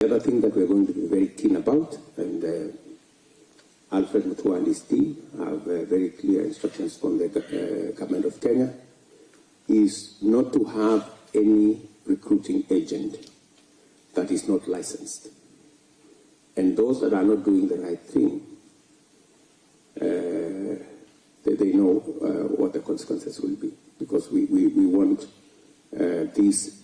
The other thing that we're going to be very keen about, and Alfred Mutua and his team have very clear instructions from the government of Kenya, is not to have any recruiting agent that is not licensed. And those that are not doing the right thing, they know what the consequences will be, because we want this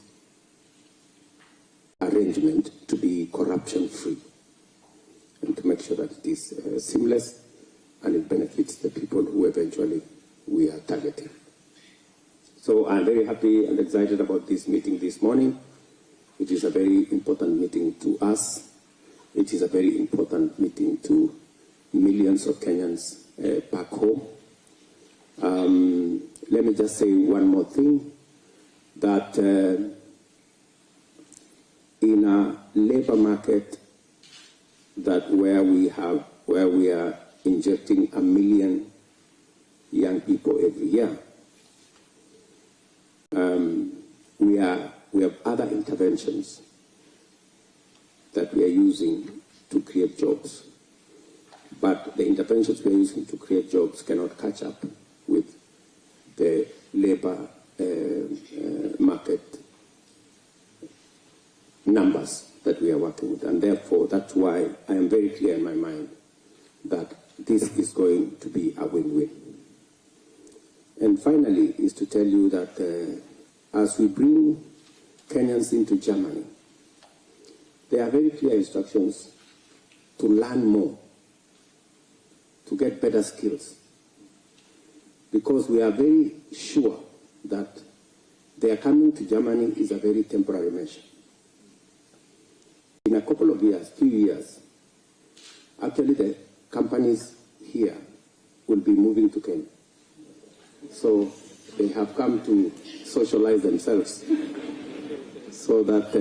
arrangement to be corruption-free and to make sure that it is seamless and it benefits the people who eventually we are targeting. So I'm very happy and excited about this meeting this morning. It is a very important meeting to us. It is a very important meeting to millions of Kenyans back home. Let me just say one more thing, that in a labor market where we are injecting 1 million young people every year, we have other interventions that we are using to create jobs. But the interventions we are using to create jobs cannot catch up with the labor market numbers that we are working with. And therefore, that's why I am very clear in my mind that this is going to be a win-win. And finally, is to tell you that as we bring Kenyans into Germany, there are very clear instructions to learn more, to get better skills, because we are very sure that their coming to Germany is a very temporary measure. In a couple of years, few years, actually the companies here will be moving to Kenya. So they have come to socialize themselves. So that,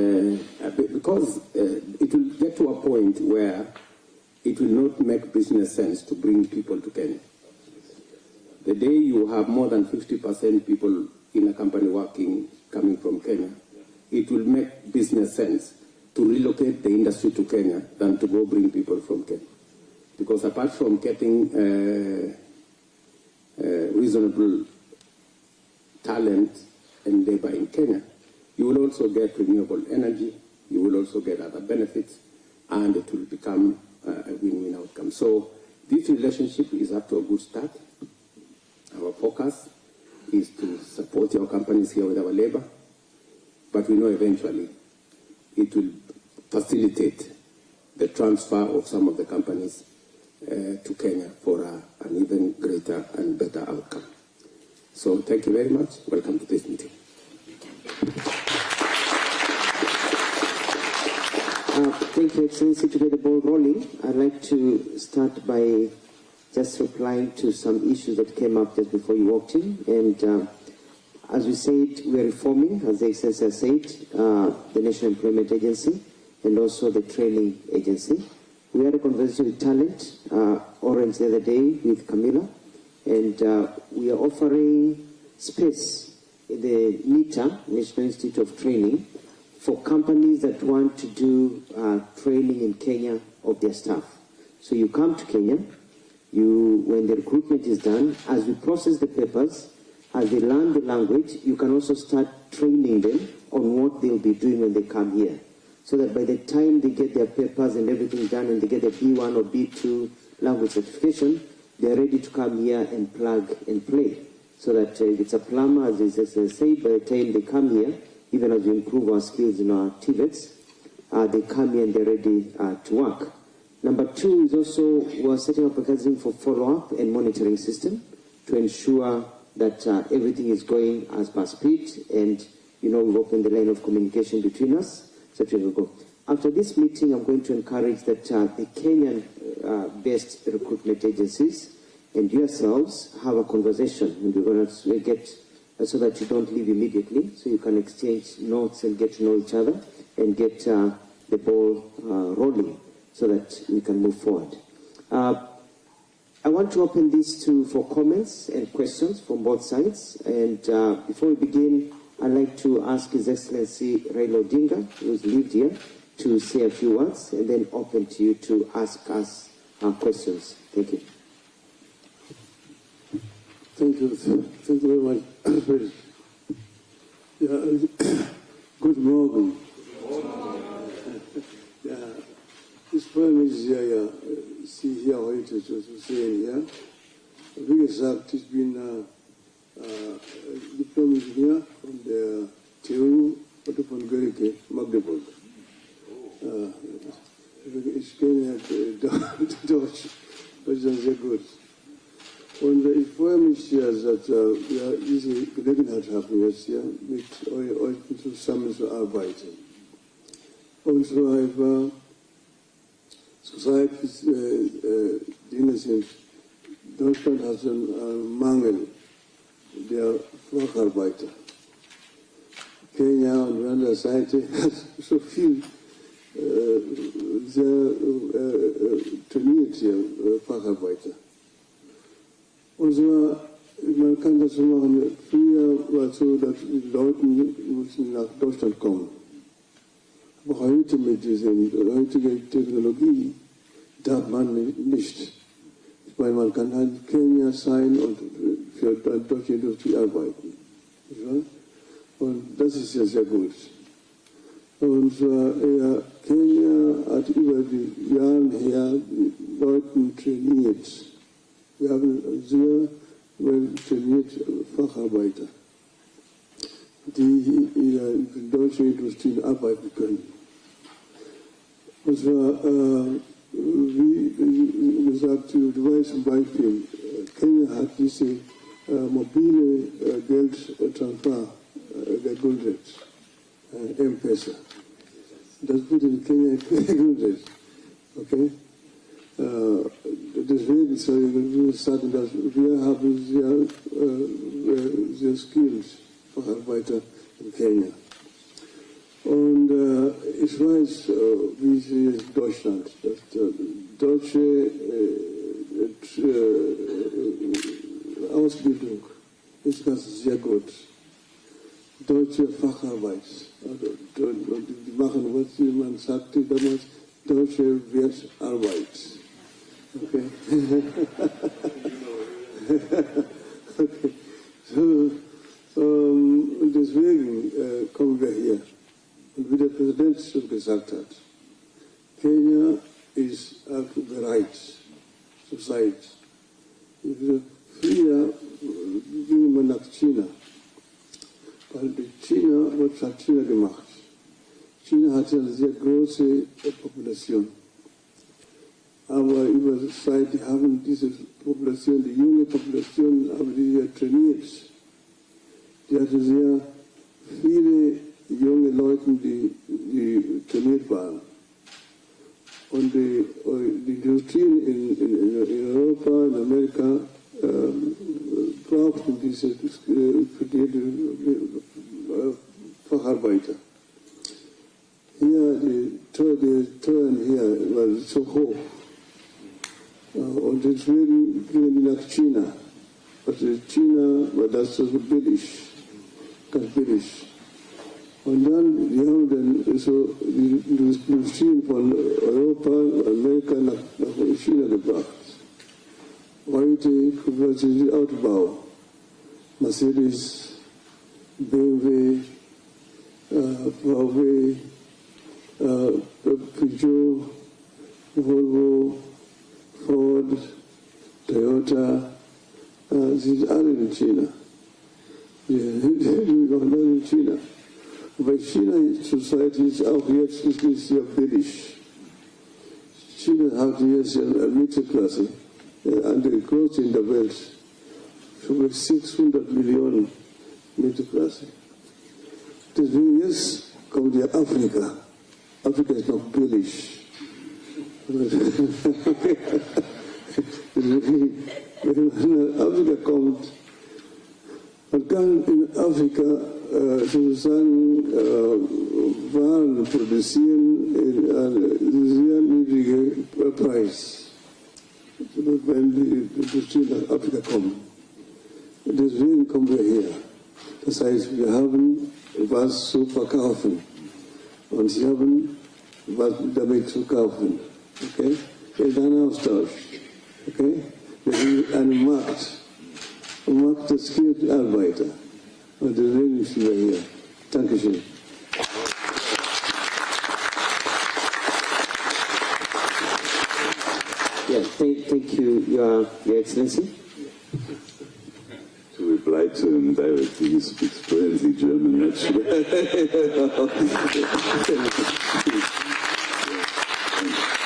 because it will get to a point where it will not make business sense to bring people to Kenya. The day you have more than 50% people in a company working coming from Kenya, it will make business sense to relocate the industry to Kenya than to go bring people from Kenya. Because apart from getting reasonable talent and labor in Kenya, you will also get renewable energy, you will also get other benefits, and it will become a win-win outcome. So this relationship is up to a good start. Our focus is to support your companies here with our labor, but we know eventually it will facilitate the transfer of some of the companies to Kenya for an even greater and better outcome. So thank you very much. Welcome to this meeting. Thank you, Excellency. To get the ball rolling, I'd like to start by just replying to some issues that came up just before you walked in. And as we said, we are reforming, as the Excellency has said, the National Employment Agency and also the Training Agency. We had a conversation with Talent, Orange the other day with Camilla, and we are offering space in the NITA, National Institute of Training, for companies that want to do training in Kenya of their staff. So you come to Kenya, when the recruitment is done, as we process the papers, as they learn the language, you can also start training them on what they'll be doing when they come here. So that by the time they get their papers and everything done and they get their B1 or B2 language certification, they're ready to come here and plug and play. So that if it's a plumber, as I say, by the time they come here, even as we improve our skills in our TVETs, they come here and they're ready to work. Number two is also we're setting up a mechanism for follow-up and monitoring system to ensure that everything is going as per speed, and we've opened the line of communication between us. So we go. After this meeting, I'm going to encourage that the Kenyan-based recruitment agencies and yourselves have a conversation, and we're going to get so that you don't leave immediately, so you can exchange notes and get to know each other and get the ball rolling so that we can move forward. I want to open this for comments and questions from both sides. And before we begin, I'd like to ask His Excellency Raila Odinga, who's lived here, to say a few words and then open to you to ask us our questions. Thank you. Thank you. Thank you very much. Yeah, good morning. Yeah, this poem is here, see here how it is to say here. Wie gesagt, ich bin Diplom-Ingenieur von der TU Otto von Guericke, Magdeburg. Ich kenne Deutsch, das ist sehr gut. Und ich freue mich sehr, dass wir diese Gelegenheit haben, jetzt hier mit euch zusammenzuarbeiten. Und so einfach zurzeit Dinge sind, Deutschland hat einen Mangel der Facharbeiter. Kenia und an der Seite hat so viel sehr trainierte Facharbeiter. Und so, man kann das so machen, früher war es so, dass die Leute mussten nach Deutschland kommen. Aber heute mit dieser heutigen Technologie darf man nicht. Ich meine, man kann halt in Kenia sein und für die deutsche Industrie arbeiten. Und das ist ja sehr gut. Und Kenia hat über die Jahre her Leute trainiert. Wir haben sehr well trainierte Facharbeiter, die in der deutschen Industrie arbeiten können. Und zwar, wie gesagt, du weißt zum Beispiel, Kenia hat diese mobile Geldtransfer gegründet, M-Pesa. Das wurde in Kenia gegründet. Okay? Deswegen soll ich sagen, dass wir haben sehr skilled Facharbeiter in Kenia. Und ich weiß, wie es ist in Deutschland, dass deutsche Ausbildung ist ganz sehr gut. Deutsche Facharbeit, also, die machen, was man sagte damals, deutsche Wertarbeit. Okay. Okay. So, und deswegen kommen wir hier. Und wie der Präsident schon gesagt hat, Kenia ist auch bereit zur Zeit. Früher ging man nach China, weil was hat China gemacht? China hat eine sehr große Population. Aber über die Zeit haben diese Population, die junge Population, haben die trainiert. Die hatten sehr viele junge Leute, die trainiert waren. Und die Industrien in Europa, in Amerika brauchten diese Facharbeiter. Hier, die Teuren hier waren so hoch. Und deswegen gingen die nach China. Also China war das so billig, ganz billig. Und dann, die haben dann so die Industrien von Europa, Amerika nach China gebracht. Heute gucken wir den Autobau. Mercedes, BMW, VW, Peugeot, Volvo, Ford, Toyota, sind alle in China. Die machen alle in China. Aber China zurzeit ist auch jetzt ist sehr billig. China hat jetzt eine Mittelklasse, andere große in der Welt, über 600 Millionen Mittelklasse. Deswegen jetzt kommt ja Afrika. Afrika ist noch billig. Wenn man nach Afrika kommt, man kann in Afrika sozusagen Waren produzieren in einem sehr niedrigen Preis, wenn die Industrie nach Afrika kommt. Deswegen kommen wir her. Das heißt, wir haben was zu verkaufen. Und sie haben was damit zu kaufen. Okay? Es ist ein Austausch. Okay? Das ist ein Markt des skilled Arbeiter. Und deswegen sind wir hier. Dankeschön. Yeah, thank you, Your Excellency. To reply to him directly, he speaks fluently German, actually.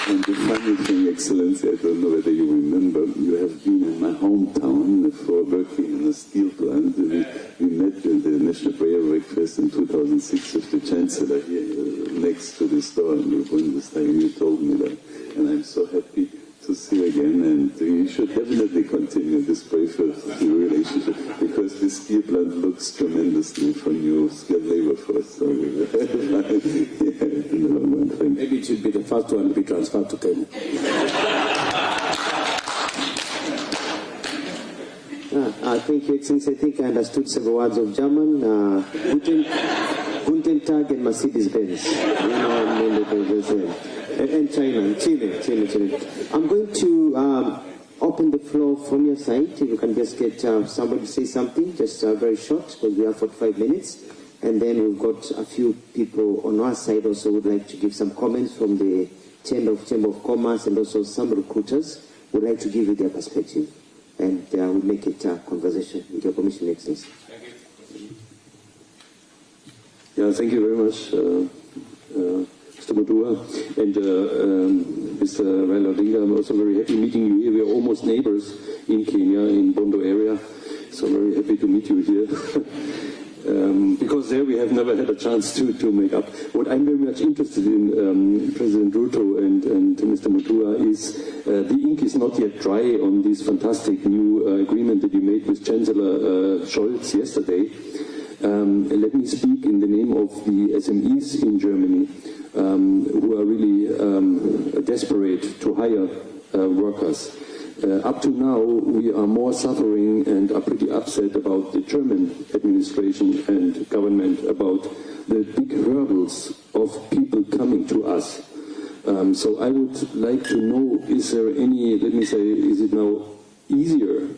And the funny thing, Excellency, I don't know whether you remember, you have been in my hometown for working in a steel plant. We met at the National Prayer Breakfast in 2006 with the Chancellor here next to the store in the Bundestag, and you told me that. And I'm so happy to see you again, and you should definitely continue this brave relationship, because this steel plant looks tremendously for new skilled labor force. So, Maybe it should be the first one to be transferred to Kenya. Thank you, Excellency. I think I understood several words of German. Guten Tag and Mercedes-Benz. And Chile. I'm going to open the floor from your side. If you can just get somebody to say something, just very short, because we have 45 minutes. And then we've got a few people on our side also would like to give some comments from the Chamber of Commerce, and also some recruiters would like to give you their perspective. And we'll make it a conversation with your permission, Excellency. Thank you. Yeah, thank you very much, Mr. Mutua and Mr. Raila Odinga. I'm also very happy meeting you here. We are almost neighbors in Kenya, in Bondo area, so I'm very happy to meet you here. Because there we have never had a chance to make up. What I'm very much interested in, President Ruto and Mr. Mutua, is the ink is not yet dry on this fantastic new agreement that you made with Chancellor Scholz yesterday. Let me speak in the name of the SMEs in Germany, who are really desperate to hire workers. Up to now, we are more suffering and are pretty upset about the German administration and government about the big hurdles of people coming to us. So I would like to know, is there any, let me say, is it now easier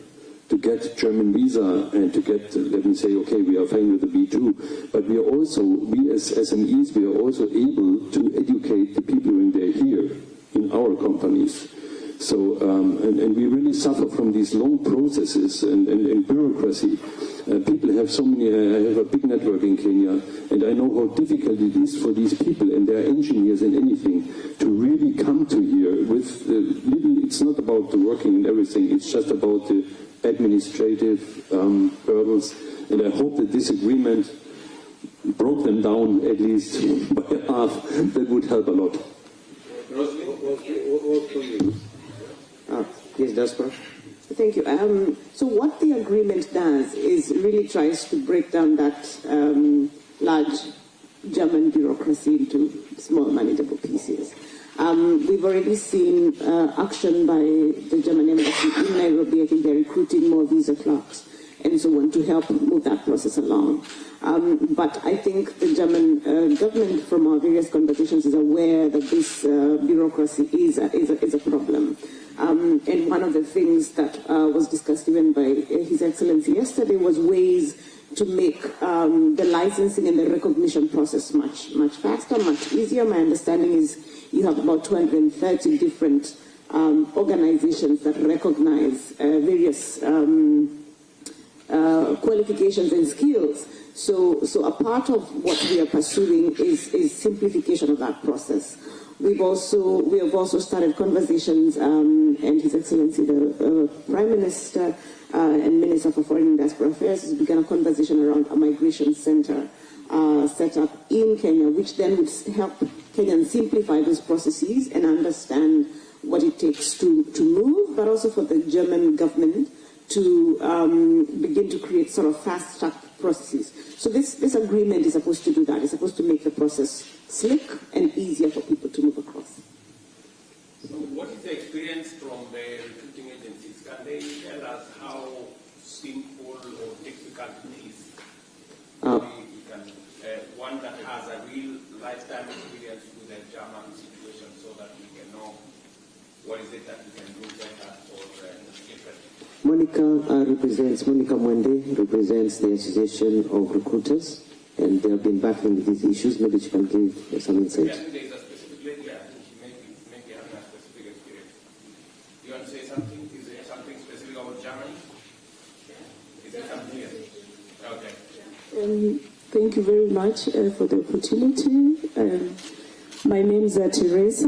to get German visa and to get, let me say, okay, we are fine with the B2, but we are also, we as SMEs, we are also able to educate the people when they're here in our companies. So, and we really suffer from these long processes and bureaucracy. People have so many, I have a big network in Kenya, and I know how difficult it is for these people, and they are engineers and anything, to really come to here with little, it's not about the working and everything, it's just about the administrative hurdles, and I hope that this agreement broke them down at least by half. That would help a lot. Yes, Jasper. Thank you. So what the agreement does is really tries to break down that large German bureaucracy into small manageable pieces. We've already seen action by the German embassy in Nairobi. I think they're recruiting more visa clerks and so on to help move that process along. But I think the German government, from our various conversations, is aware that this bureaucracy is a problem. And one of the things that was discussed even by His Excellency yesterday was ways to make the licensing and the recognition process much faster, much easier. My understanding is you have about 230 different organizations that recognize various qualifications and skills. So a part of what we are pursuing is simplification of that process. We have also started conversations, and His Excellency, the Prime Minister and Minister for Foreign and Diaspora Affairs has begun a conversation around a migration center set up in Kenya, which then would help Kenyans simplify those processes and understand what it takes to move, but also for the German government to begin to create sort of fast-track processes. So this agreement is supposed to do that. It's supposed to make the process slick and easier for people to move across. So what is the experience from the recruiting agencies? Can they tell us how simple or difficult it is? We can one that has a real lifetime experience with the German situation so that we can know what is it that we can do better or different. Monica Mwende represents the Association of Recruiters, and they have been battling with these issues. Maybe she can give some insight. I think there is a specific lady, I think she may be having a specific experience. Do you want to say something? Is there something specific about Germany? Is there something here? Okay. Thank you very much for the opportunity. My name is Teresa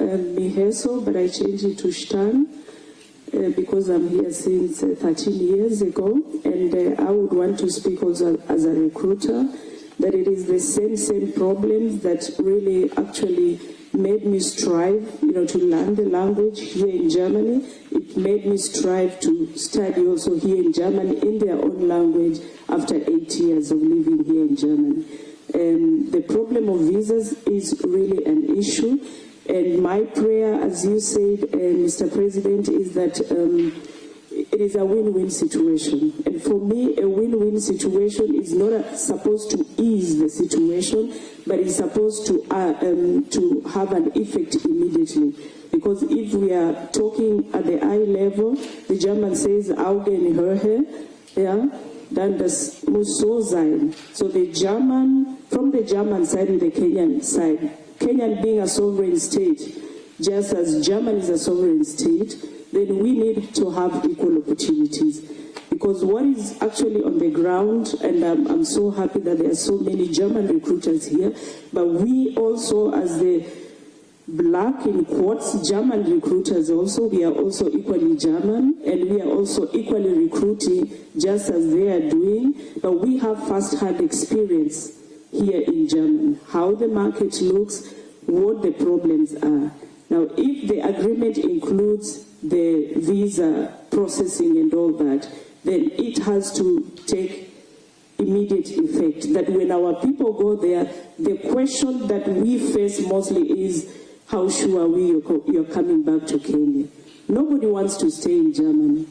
Miheso, but I changed it to Stan because I'm here since 13 years ago, and I would want to speak also as a recruiter, that it is the same problems that really actually made me strive, to learn the language here in Germany. It made me strive to study also here in Germany in their own language after 8 years of living here in Germany. The problem of visas is really an issue, and my prayer, as you said, Mr. President, is that it is a win-win situation. And for me, a win-win situation is not supposed to ease the situation, but it's supposed to have an effect immediately. Because if we are talking at the eye level, the German says, Augen Hörhe, yeah, dann das muss so sein. So from the German side and the Kenyan side, Kenya being a sovereign state, just as Germany is a sovereign state, then we need to have equal opportunities. Because what is actually on the ground, and I'm so happy that there are so many German recruiters here, but we also, as the black, in quotes, German recruiters also, we are also equally German, and we are also equally recruiting just as they are doing, but we have first-hand experience here in Germany, how the market looks, what the problems are. Now, if the agreement includes the visa processing and all that, then it has to take immediate effect. That when our people go there, the question that we face mostly is, how sure are we you're coming back to Kenya? Nobody wants to stay in Germany.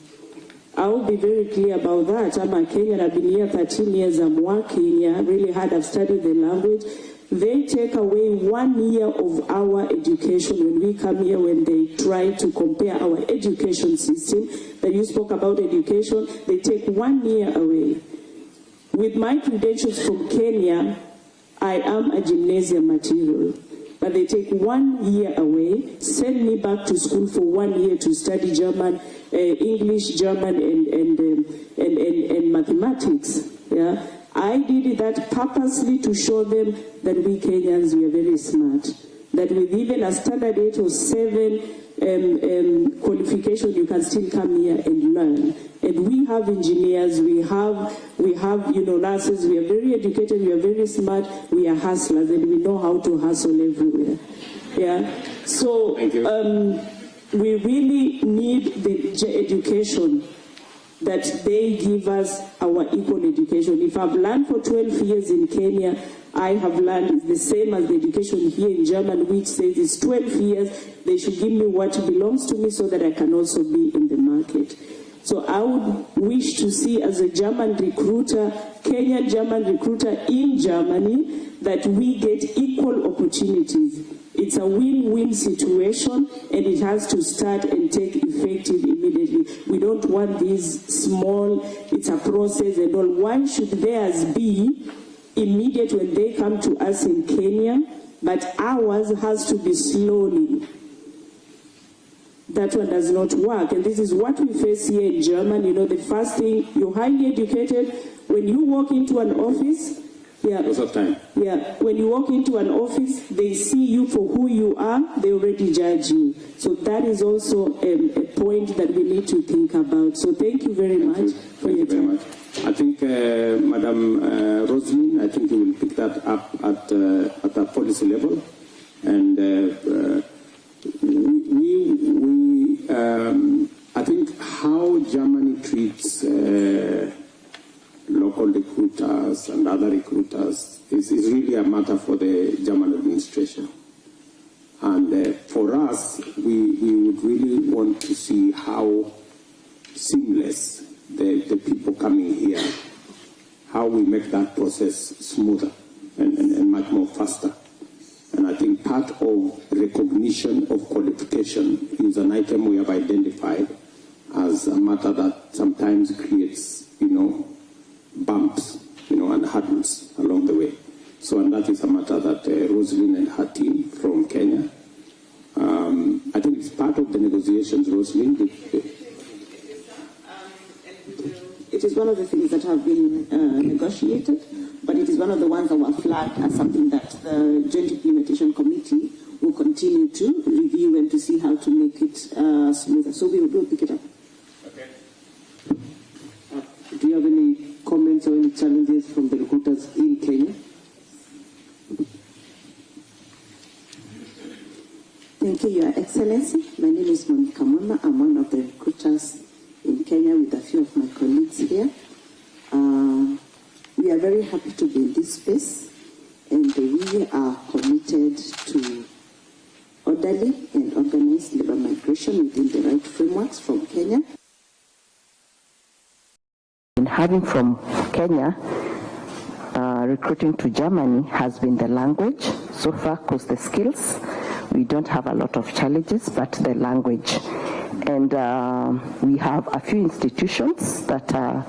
I will be very clear about that. I'm a Kenyan, I've been here 13 years, I'm working here, really hard, I've studied the language. They take away 1 year of our education when we come here, when they try to compare our education system. That you spoke about education, they take 1 year away. With my credentials from Kenya, I am a gymnasium material. But they take 1 year away, send me back to school for 1 year to study German, English, German, and mathematics. Yeah, I did that purposely to show them that we Kenyans, we are very smart. That with even a standard 8 or 7 qualification, you can still come here and learn. And we have engineers, we have nurses, we are very educated, we are very smart, we are hustlers, and we know how to hustle everywhere. Yeah. So we really need the education that they give us, our equal education. If I've learned for 12 years in Kenya, I have learned the same as the education here in Germany, which says it's 12 years, they should give me what belongs to me so that I can also be in the market. So I would wish to see, as a German recruiter, Kenyan German recruiter in Germany, that we get equal opportunities. It's a win-win situation, and it has to start and take effective immediately. We don't want these small, it's a process and all. Why should theirs be immediate when they come to us in Kenya, but ours has to be slowly? That one does not work, and this is what we face here in Germany. The first thing, you're highly educated, when you walk into an office, when you walk into an office, they see you for who you are, they already judge you. So that is also a point that we need to think about. So thank you very much for your time. I think, Madam Roslyn, I think you will pick that up at the policy level, and I think how Germany treats local recruiters and other recruiters is really a matter for the German administration. And for us, we would really want to see how seamless the people coming here, how we make that process smoother. and much more faster. And I think part of recognition of qualification is an item we have identified as a matter that sometimes creates, bumps, and hurdles along the way. So, and that is a matter that Rosalind and her team from Kenya, I think it's part of the negotiations, Rosalind. It is one of the things that have been negotiated, but it is one of the ones that were flagged as something that the Joint Implementation Committee will continue to review and to see how to make it smoother. So we will pick it up. Okay. Do you have any comments or any challenges from the recruiters in Kenya? Thank you, Your Excellency. My name is Monica Mama. I'm one of the recruiters in Kenya with a few of my colleagues here. We are very happy to be in this space, and we are committed to orderly and organized labor migration within the right frameworks from Kenya. And having from Kenya, recruiting to Germany has been the language so far, because the skills, we don't have a lot of challenges, but the language. And we have a few institutions that are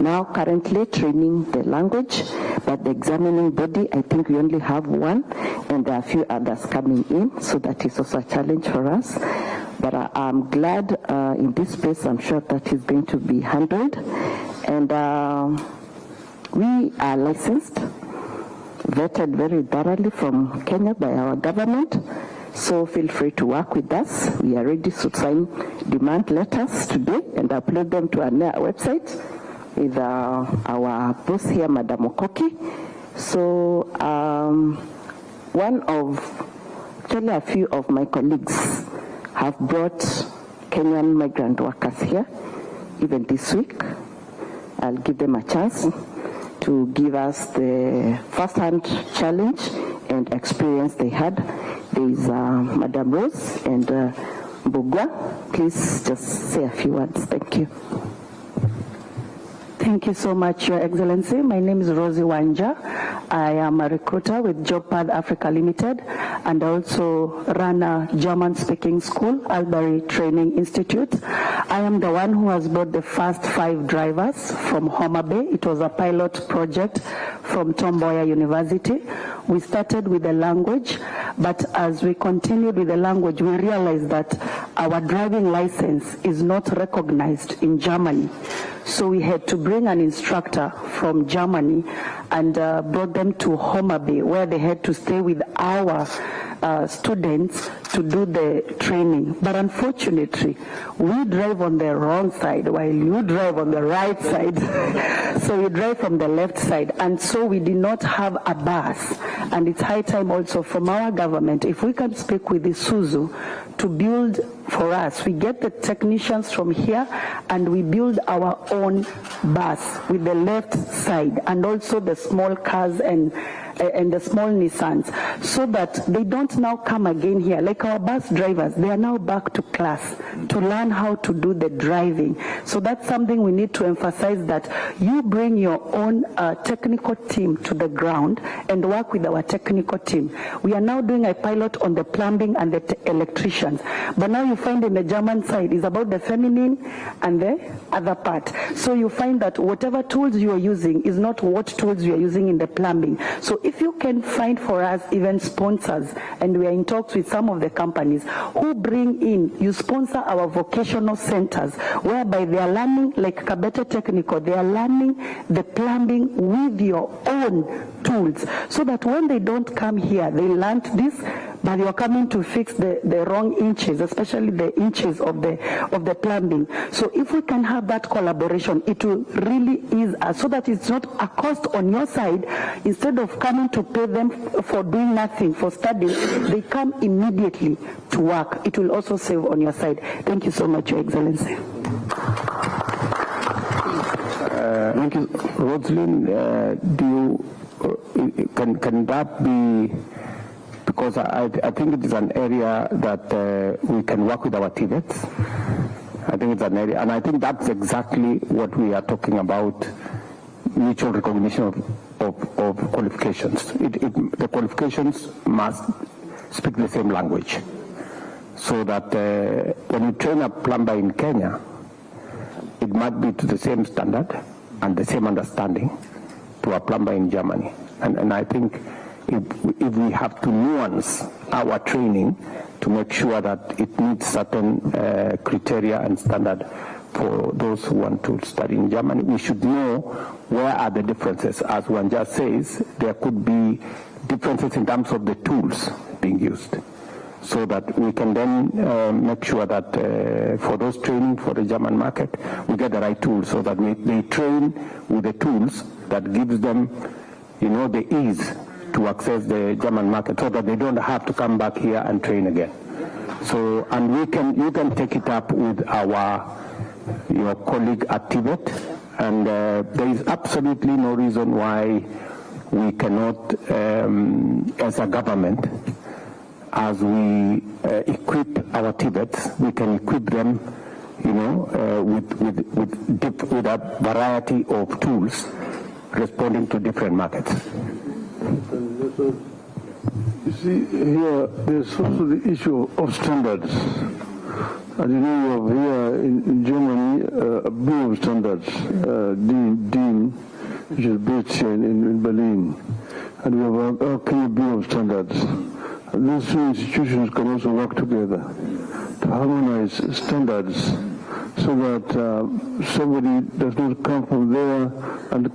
now currently training the language, but the examining body, I think we only have one, and there are a few others coming in, so that is also a challenge for us. But I'm glad in this space, I'm sure that is going to be handled. And we are licensed, vetted very thoroughly from Kenya by our government. So feel free to work with us. We are ready to sign demand letters today and upload them to our website with our boss here, Madam Okoki. So actually a few of my colleagues have brought Kenyan migrant workers here, even this week. I'll give them a chance to give us the first-hand challenge and experience they had. There is Madam Rose and Mbugua. Please just say a few words. Thank you. Thank you so much, Your Excellency. My name is Rosie Wanja. I am a recruiter with JobPad Africa Limited, and also run a German-speaking school, Albury Training Institute. I am the one who has brought the first 5 drivers from Homa Bay. It was a pilot project from Tom Mboya University. We started with the language, but as we continued with the language, we realized that our driving license is not recognized in Germany. So we had to bring an instructor from Germany and brought them to Homa Bay, where they had to stay with our students to do the training. But unfortunately, we drive on the wrong side while you drive on the right side. So you drive from the left side. And so we did not have a bus. And it's high time also from our government, if we can speak with Isuzu to build for us. We get the technicians from here and we build our own bus with the left side, and also the small cars and the small Nissans, so that they don't now come again here. Like our bus drivers, they are now back to class to learn how to do the driving. So that's something we need to emphasize, that you bring your own technical team to the ground and work with our technical team. We are now doing a pilot on the plumbing and the electricians. But now you find in the German side is about the feminine and the other part. So you find that whatever tools you are using is not what tools you are using in the plumbing. So if you can find for us even sponsors, and we are in talks with some of the companies who bring in, you sponsor our vocational centers, whereby they are learning, like Kabete Technical, they are learning the plumbing with your own tools, so that when they don't come here, they learned this, but you're coming to fix the wrong inches, especially the inches of the plumbing. So if we can have that collaboration, it will really ease us, so that it's not a cost on your side. Instead of coming to pay them for doing nothing, for studying, they come immediately to work. It will also save on your side. Thank you so much, Your Excellency. Thank you. Rosalind, can that be, because I think it is an area that we can work with our TVETs. I think it's an area, and I think that's exactly what we are talking about, mutual recognition of of qualifications. The qualifications must speak the same language, so that when you train a plumber in Kenya, it might be to the same standard and the same understanding to a plumber in Germany. And I think if we have to nuance our training to make sure that it meets certain criteria and standard for those who want to study in Germany, we should know where are the differences. As one just says, there could be differences in terms of the tools being used, so that we can then make sure that for those training for the German market, we get the right tools, so that they train with the tools that gives them, the ease to access the German market, so that they don't have to come back here and train again. So, and you can take it up with your colleague at Tibet, and there is absolutely no reason why we cannot, as a government, as we equip our Tibets, we can equip them, with a variety of tools responding to different markets. You see, here there's also the issue of standards. And you have here in Germany a Bureau of Standards, DIN, which is based here in Berlin. And we have our Kenya Bureau of Standards. And those two institutions can also work together to harmonize standards, so that somebody does not come from there and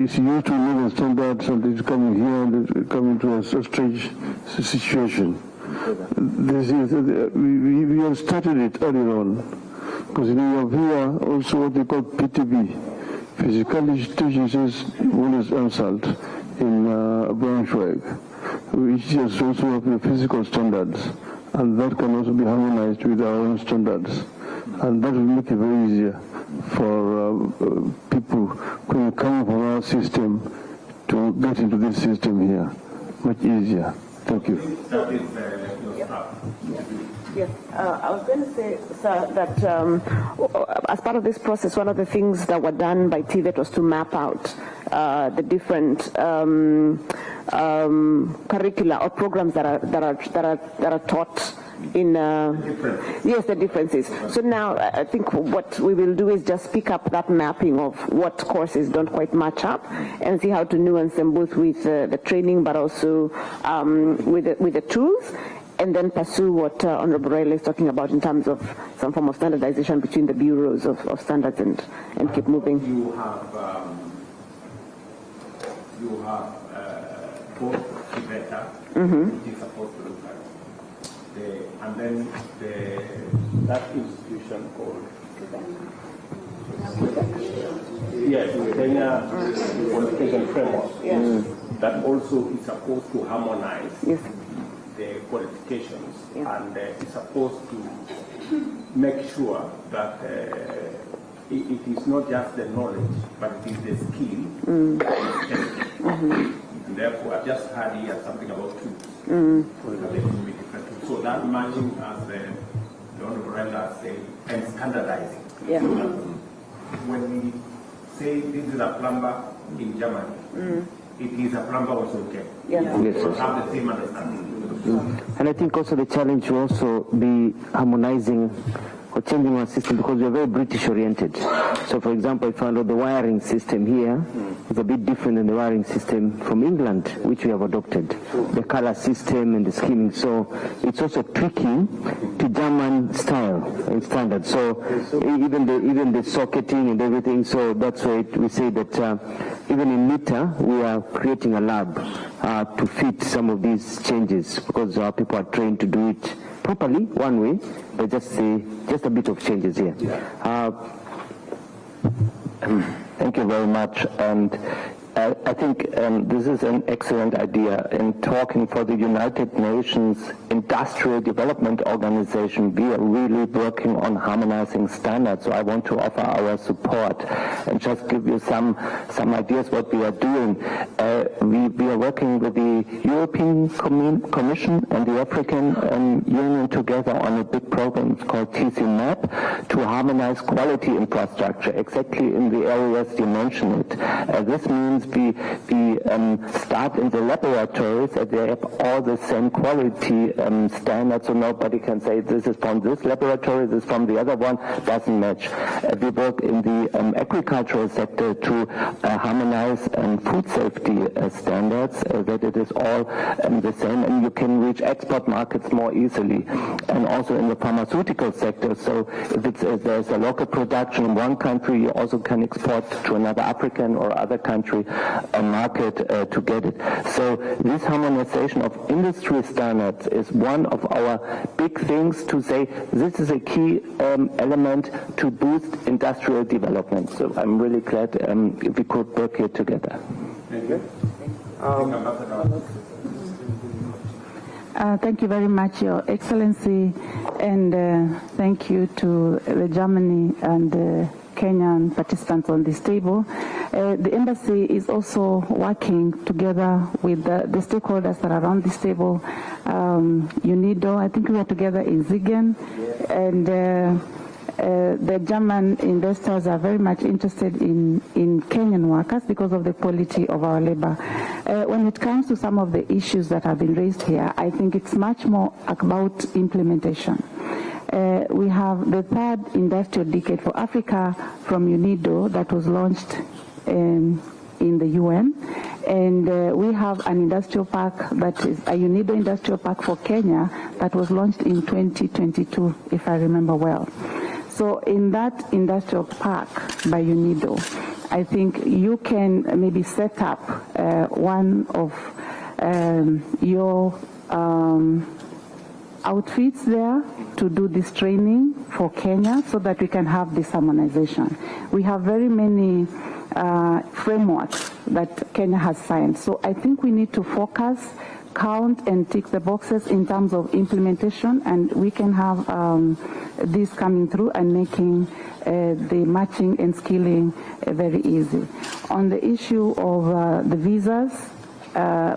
is used to living standards and is coming here and is coming to a strange situation. We have started it earlier on, because we have here also what they call PTB, Physically Women's Insult in Braunschweig, which is also have the physical standards, and that can also be harmonized with our own standards. And that will make it very easier for people who come from our system to get into this system here. Much easier. Thank you. Yes, I was going to say, sir, that as part of this process, one of the things that were done by TVET was to map out the different curricula or programs that are taught in yes, the differences. So now I think what we will do is just pick up that mapping of what courses don't quite match up and see how to nuance them, both with the training but also with the tools, and then pursue what Honorable Raila is talking about in terms of some form of standardization between the bureaus of standards and keep moving. You have both Tibeta, which is supposed to look at and then that institution called Kenya Qualification Framework, that also is supposed to harmonize the qualifications and is supposed to make sure that it is not just the knowledge, but it is the skill. And therefore, I just heard here something about tools. So that matching, as the Honorable Raila said, and standardizing. So when we say this is a plumber in Germany, it is a plumber also in Kenya. So have the same understanding. And I think also the challenge will also be harmonizing or changing our system, because we are very British oriented. So for example, I found out the wiring system here is a bit different than the wiring system from England, which we have adopted. The color system and the scheming. So it's also tweaking to German style and standards. So even the socketing and everything. So that's why we say that even in NITA, we are creating a lab to fit some of these changes, because our people are trained to do it properly, one way, but just a bit of changes here. Thank you very much. And I think this is an excellent idea. In talking for the United Nations Industrial Development Organization, we are really working on harmonizing standards. So I want to offer our support and just give you some ideas what we are doing. We are working with the European Commission and the African Union together on a big program. It's called TCMAP, to harmonize quality infrastructure, exactly in the areas you mentioned it. This means we start in the laboratories, that they have all the same quality standards, so nobody can say this is from this laboratory, this is from the other one, doesn't match. We work in the agricultural sector to harmonize food safety standards, that it is all the same, and you can reach export markets more easily. And also in the pharmaceutical sector, so if there's a local production in one country, you also can export to another African or other country a market to get it. So this harmonization of industry standards is one of our big things to say this is a key element to boost industrial development. So I'm really glad if we could work here together. Thank you. Thank you very much, Your Excellency, and thank you to the Germany and the Kenyan participants on this table. The embassy is also working together with the stakeholders that are around this table. UNIDO, I think we are together in Zigen, and the German investors are very much interested in Kenyan workers because of the quality of our labor. When it comes to some of the issues that have been raised here, I think it's much more about implementation. We have the third industrial decade for Africa from UNIDO that was launched in the UN, and we have an industrial park that is a UNIDO industrial park for Kenya that was launched in 2022, if I remember well. So in that industrial park by UNIDO, I think you can maybe set up one of your outfits there to do this training for Kenya so that we can have this harmonization. We have very many frameworks that Kenya has signed. So I think we need to focus, count and tick the boxes in terms of implementation, and we can have this coming through and making the matching and skilling very easy. On the issue of the visas,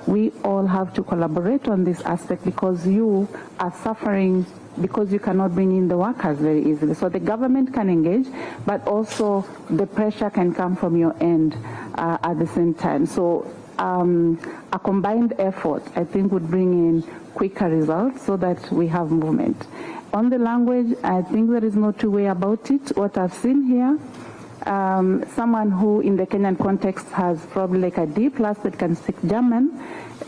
we all have to collaborate on this aspect because you are suffering because you cannot bring in the workers very easily. So the government can engage, but also the pressure can come from your end at the same time. So a combined effort, I think, would bring in quicker results so that we have movement. On the language, I think there is no two way about it. What I've seen here, someone who in the Kenyan context has probably like a D+ but can speak German,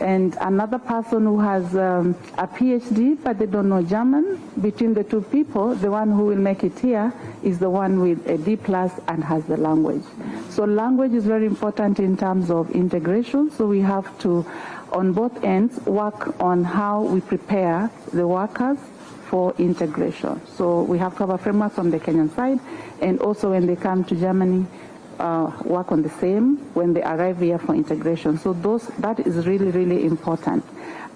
and another person who has a PhD but they don't know German. Between the two people, the one who will make it here is the one with a D+ and has the language. So language is very important in terms of integration, so we have to, on both ends, work on how we prepare the workers for integration. So we have to have a framework on the Kenyan side, and also when they come to Germany, work on the same when they arrive here for integration. So that is really, really important.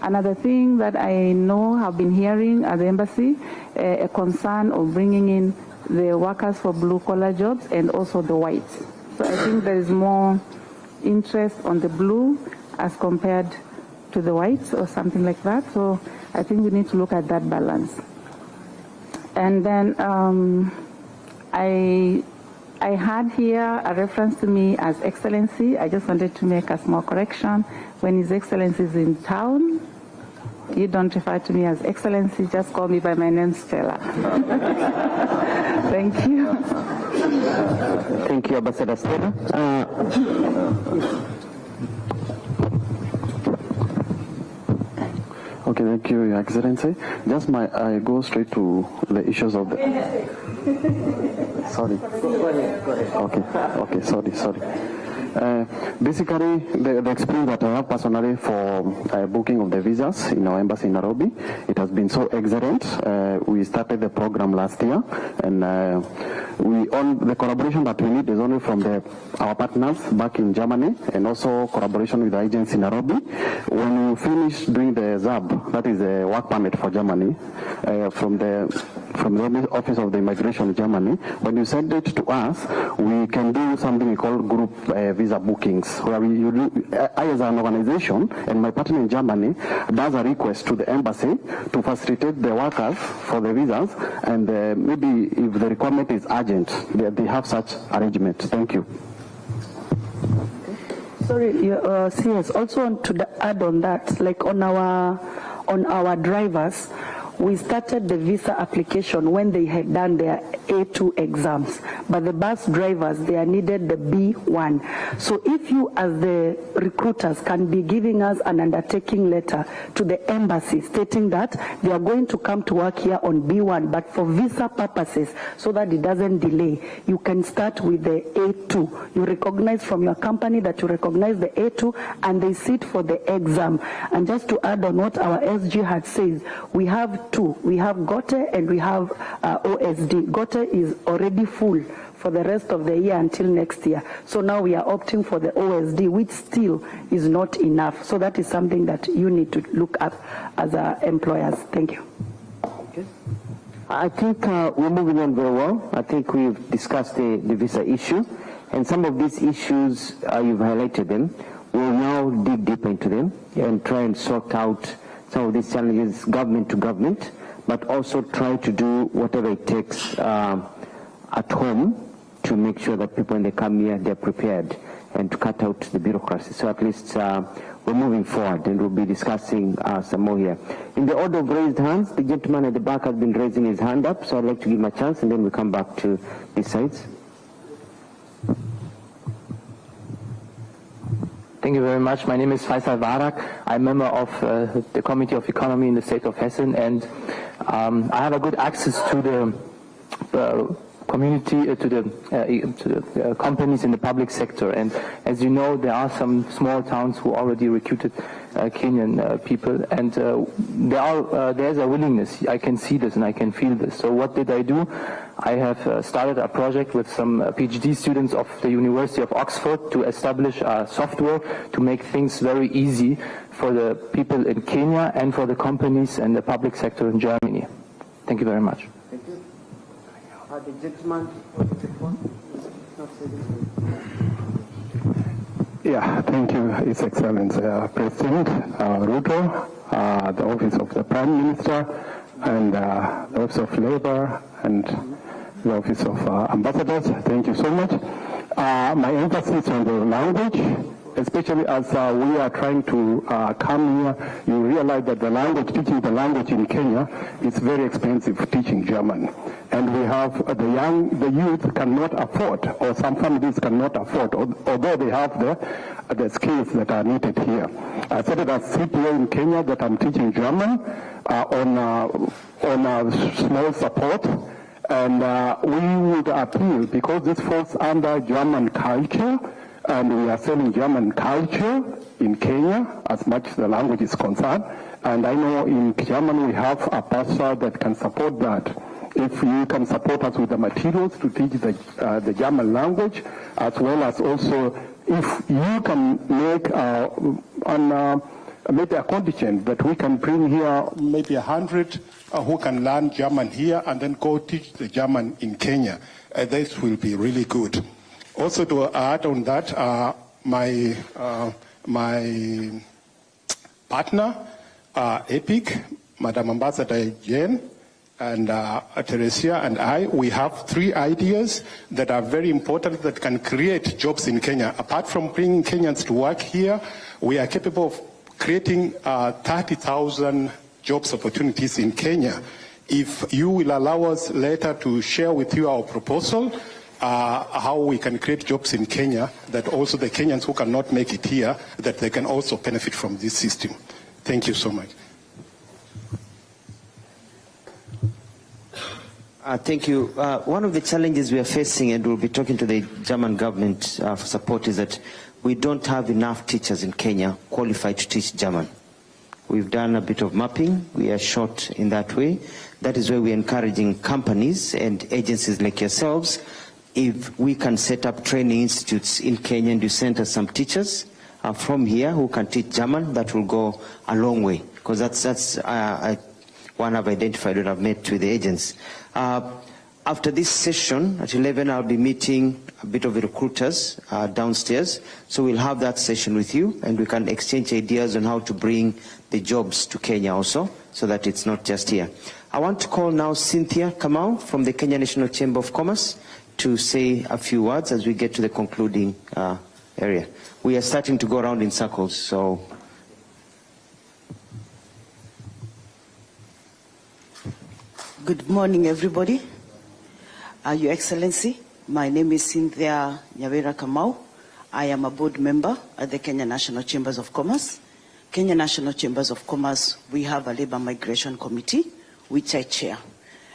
Another thing that I know have been hearing at the embassy, a concern of bringing in the workers for blue-collar jobs and also the whites. So I think there is more interest on the blue as compared to the whites or something like that. So I think we need to look at that balance. And then I had here a reference to me as Excellency. I just wanted to make a small correction. When His Excellency is in town, you don't refer to me as Excellency, just call me by my name, Stella. Thank you. Thank you, Ambassador Stella. Okay, thank you, Your Excellency. Just I go straight to the issues of the... Sorry. Go ahead. Okay, sorry. Basically, the experience that I have personally for booking of the visas in our embassy in Nairobi, it has been so excellent. We started the program last year, and the collaboration that we need is only from our partners back in Germany, and also collaboration with the agents in Nairobi. When you finish doing the ZAB, that is the work permit for Germany, from the Office of the Immigration in Germany, when you send it to us, we can do something we call group visa bookings, where I as an organization and my partner in Germany does a request to the embassy to facilitate the workers for the visas, and maybe if the requirement is urgent, they have such arrangement. Thank you. Sorry, CS. Also to add on that, like on our drivers, we started the visa application when they had done their A2 exams, but the bus drivers, they are needed the B1. So if you as the recruiters can be giving us an undertaking letter to the embassy stating that they are going to come to work here on B1, but for visa purposes, so that it doesn't delay, you can start with the A2. You recognize from your company that you recognize the A2, and they sit for the exam. And just to add on what our SG had said, we have two. We have GOTE and we have OSD. GOTE is already full for the rest of the year until next year. So now we are opting for the OSD, which still is not enough. So that is something that you need to look at as employers. Thank you. Okay. I think we're moving on very well. I think we've discussed the visa issue, and some of these issues, you've highlighted them. We'll now dig deeper into them and try and sort out some of these challenges government to government, but also try to do whatever it takes at home to make sure that people when they come here, they're prepared and to cut out the bureaucracy. So at least we're moving forward, and we'll be discussing some more here. In the order of raised hands, the gentleman at the back has been raising his hand up, so I'd like to give him a chance, and then we come back to these sides. Thank you very much. My name is Faisal Barak. I'm a member of the Committee of Economy in the state of Hessen, and I have a good access to the community, to the companies in the public sector. And as you know, there are some small towns who already recruited Kenyan people, and there's a willingness. I can see this and I can feel this. So what did I do? I have started a project with some PhD students of the University of Oxford to establish a software to make things very easy for the people in Kenya and for the companies and the public sector in Germany. Thank you very much. Thank you. The gentleman, Yeah, thank you, His Excellency President Ruto, the Office of the Prime Minister, and the Office of Labor, and the Office of Ambassadors. Thank you so much. My emphasis on the language, especially as we are trying to come here, you realize that the language, teaching the language in Kenya is very expensive, teaching German. And we have the youth cannot afford, or some families cannot afford, although they have the skills that are needed here. I started a CPA in Kenya that I'm teaching German on a small support. And we would appeal, because this falls under German culture, and we are selling German culture in Kenya as much as the language is concerned. And I know in Germany we have a pastor that can support that. If you can support us with the materials to teach the German language, as well as also if you can make maybe a contingent that we can bring here maybe 100 who can learn German here and then go teach the German in Kenya. This will be really good. Also to add on that, my partner, EPIC, Madam Ambassador Jane, and Teresia and I, we have 3 ideas that are very important that can create jobs in Kenya. Apart from bringing Kenyans to work here, we are capable of creating 30,000 jobs opportunities in Kenya. If you will allow us later to share with you our proposal, how we can create jobs in Kenya, that also the Kenyans who cannot make it here, that they can also benefit from this system. Thank you so much. Thank you. One of the challenges we are facing, and we'll be talking to the German government for support, is that we don't have enough teachers in Kenya qualified to teach German. We've done a bit of mapping. We are short in that way. That is why we're encouraging companies and agencies like yourselves, if we can set up training institutes in Kenya and you send us some teachers from here who can teach German, that will go a long way, because that's one I've identified when I've met with the agents. After this session at 11, I'll be meeting a bit of the recruiters downstairs. So we'll have that session with you, and we can exchange ideas on how to bring the jobs to Kenya also, so that it's not just here. I want to call now Cynthia Kamau from the Kenya National Chamber of Commerce to say a few words as we get to the concluding area. We are starting to go around in circles, so. Good morning, everybody. Your Excellency, my name is Cynthia Nyawera Kamau. I am a board member at the Kenya National Chambers of Commerce. Kenya National Chambers of Commerce, we have a Labor Migration Committee, which I chair.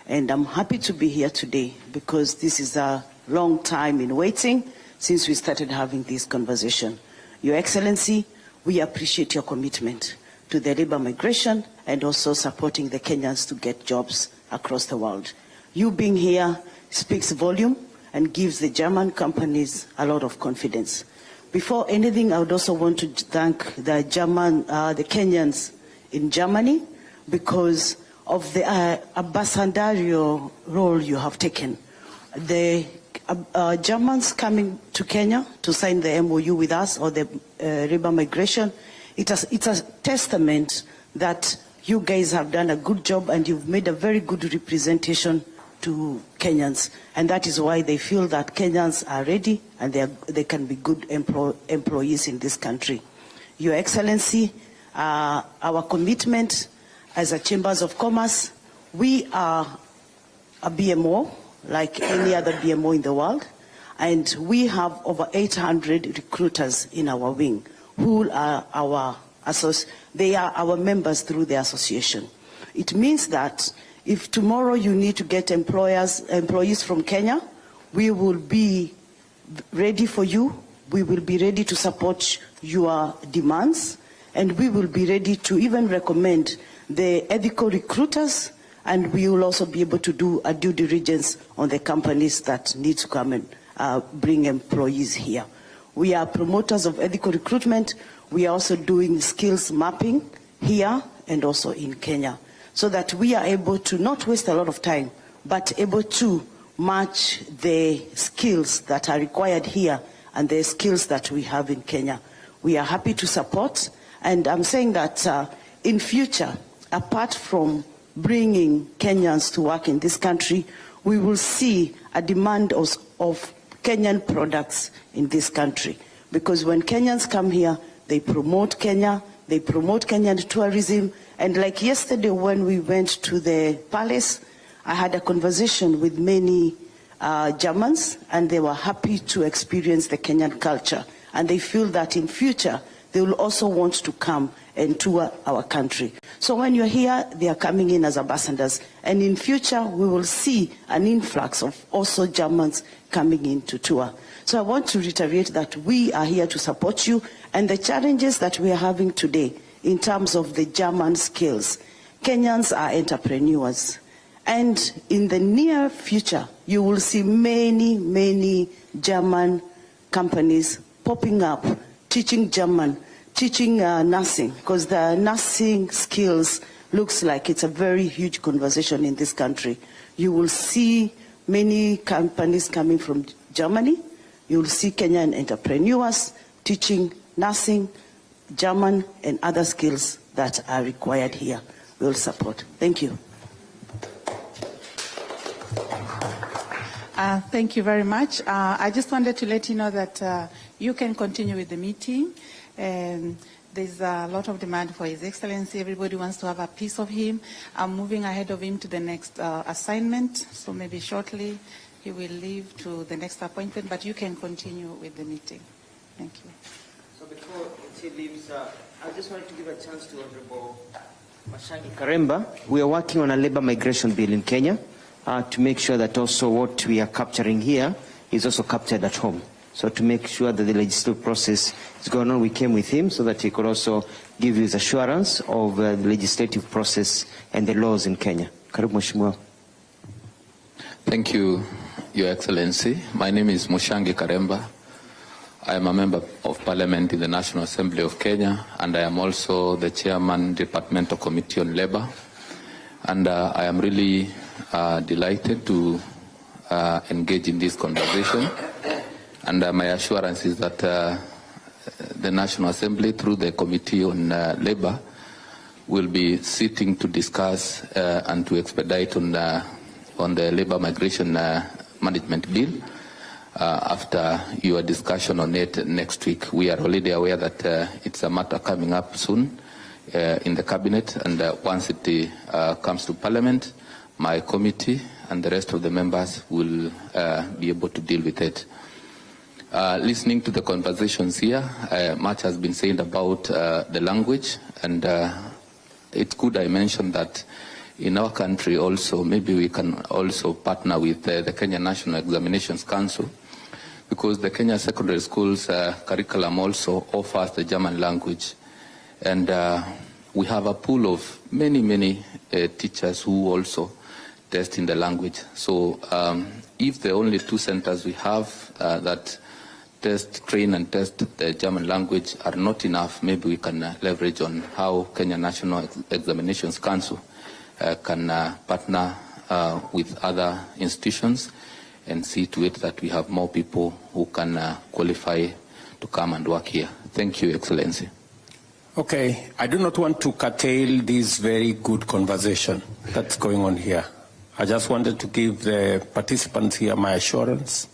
And I'm happy to be here today because this is a long time in waiting since we started having this conversation. Your Excellency, we appreciate your commitment to the labor migration and also supporting the Kenyans to get jobs across the world. You being here speaks volume and gives the German companies a lot of confidence. Before anything, I would also want to thank the Kenyans in Germany because of the ambassadorial role you have taken. The Germans coming to Kenya to sign the MOU with us or the labor migration, it's a testament that you guys have done a good job and you've made a very good representation to Kenyans. And that is why they feel that Kenyans are ready and they can be good employees in this country. Your Excellency, our commitment as a Chambers of Commerce, we are a BMO, like any other BMO in the world, and we have over 800 recruiters in our wing who are they are our members through the association. It means that if tomorrow you need to get employees from Kenya, we will be ready for you. We will be ready to support your demands, and we will be ready to even recommend the ethical recruiters, and we will also be able to do a due diligence on the companies that need to come and bring employees here. We are promoters of ethical recruitment. We are also doing skills mapping here and also in Kenya, so that we are able to not waste a lot of time, but able to match the skills that are required here and the skills that we have in Kenya. We are happy to support, and I'm saying that in future, apart from bringing Kenyans to work in this country, we will see a demand of Kenyan products in this country. Because when Kenyans come here, they promote Kenya, they promote Kenyan tourism. And like yesterday when we went to the palace, I had a conversation with many Germans, and they were happy to experience the Kenyan culture. And they feel that in future, they will also want to come and tour our country. So when you're here, they are coming in as ambassadors. And in future, we will see an influx of also Germans coming in to tour. So I want to reiterate that we are here to support you, and the challenges that we are having today in terms of the German skills. Kenyans are entrepreneurs. And in the near future, you will see many, many German companies popping up, teaching German, teaching nursing, because the nursing skills looks like it's a very huge conversation in this country. You will see many companies coming from Germany. You will see Kenyan entrepreneurs teaching nursing, German, and other skills that are required here. We will support. Thank you. Thank you very much. I just wanted to let you know that you can continue with the meeting. There's a lot of demand for His Excellency. Everybody wants to have a piece of him. I'm moving ahead of him to the next assignment, so maybe shortly he will leave to the next appointment, but you can continue with the meeting. Thank you. So before he leaves, I just wanted to give a chance to Honorable Mashangi Karemba. We are working on a labor migration bill in Kenya to make sure that also what we are capturing here is also captured at home. So to make sure that the legislative process is going on, we came with him so that he could also give you his assurance of the legislative process and the laws in Kenya. Karibu Mheshimiwa. Thank you, Your Excellency. My name is Mushangi Karemba. I am a member of Parliament in the National Assembly of Kenya, and I am also the Chairman, Departmental Committee on Labour. And I am really delighted to engage in this conversation. And my assurance is that the National Assembly, through the Committee on Labour, will be sitting to discuss and to expedite on the Labour Migration Management Bill. after your discussion on it next week. We are already aware that it's a matter coming up soon in the cabinet, and once it comes to Parliament, my committee and the rest of the members will be able to deal with it. Listening to the conversations here, much has been said about the language, and it's good I mentioned that in our country also, maybe we can also partner with the Kenya National Examinations Council, because the Kenya Secondary Schools curriculum also offers the German language. And we have a pool of many teachers who also test in the language. So if the only 2 centers we have that train and test the German language are not enough, maybe we can leverage on how Kenya National Examinations Council can partner with other institutions and see to it that we have more people who can qualify to come and work here. Thank you, Excellency. Okay, I do not want to curtail this very good conversation that's going on here. I just wanted to give the participants here my assurance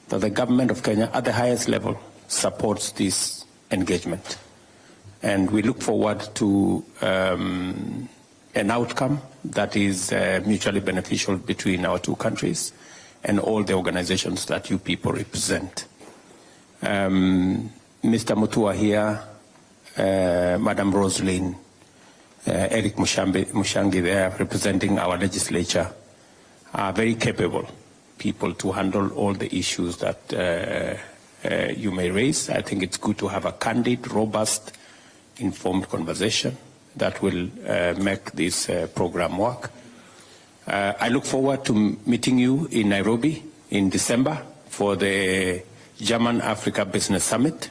that the government of Kenya at the highest level supports this engagement. And we look forward to an outcome that is mutually beneficial between our 2 countries and all the organizations that you people represent. Mr. Mutua here, Madam Roslyn, Eric Mushangi there representing our legislature are very capable people to handle all the issues that you may raise. I think it's good to have a candid, robust, informed conversation that will make this program work. I look forward to meeting you in Nairobi in December for the German Africa Business Summit,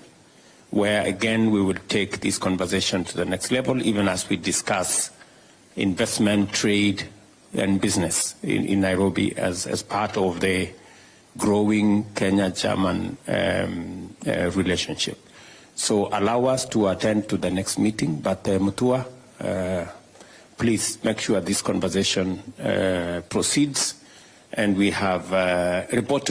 where again we will take this conversation to the next level, even as we discuss investment, trade, and business in Nairobi as part of the growing Kenya-German relationship. So allow us to attend to the next meeting, but Mutua, please make sure this conversation proceeds, and we have report